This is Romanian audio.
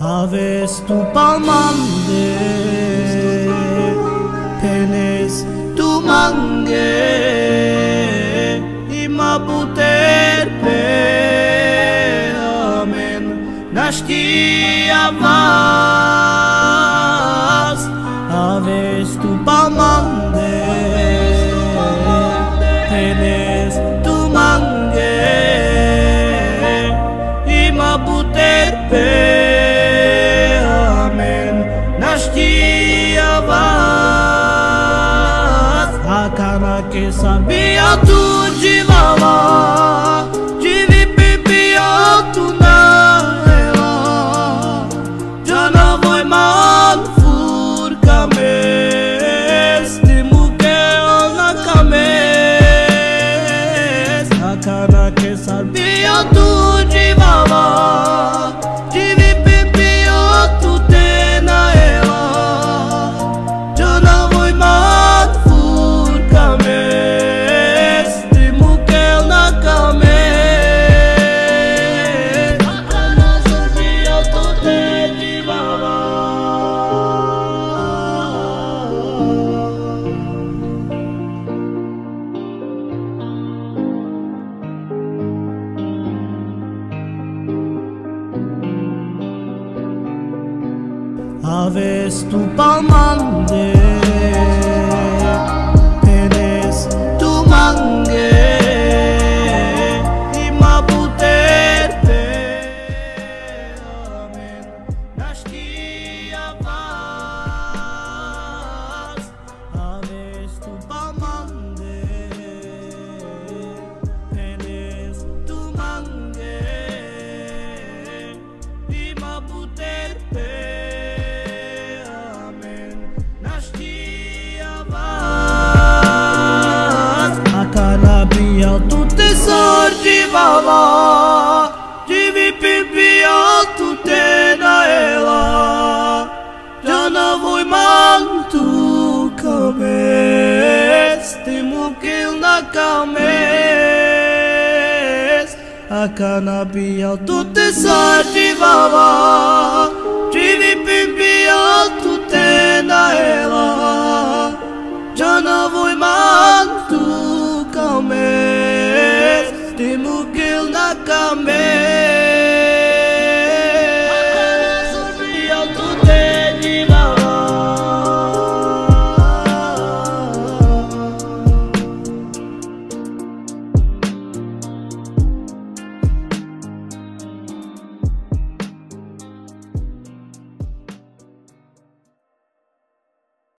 Aveți tu palmande, penes tu mange, ima puter pe amen, naștia vas. Aveți tu palmande, penes tu mange, ima puter pe Akana que sabia tu de lava, de vipipia tu na ela, já não vou mal furca mes, de muquel na cames. Akana que sabia tu de lava, de vipipia tu te na ela, já não vou mal Aveți tu palmande, penes tu mange, ima puter pe amen, naștia vas. Aveți tu palmande, penes tu mange, ima puter pe Akanabia tu tesor de vava, de vipipia tu te na ela, já não vou mal tu cames, te muquil na cames. Akanabia tu tesor de vava, de vipipia tu te na ela, já não vou mal tu cames, te muquil na cames.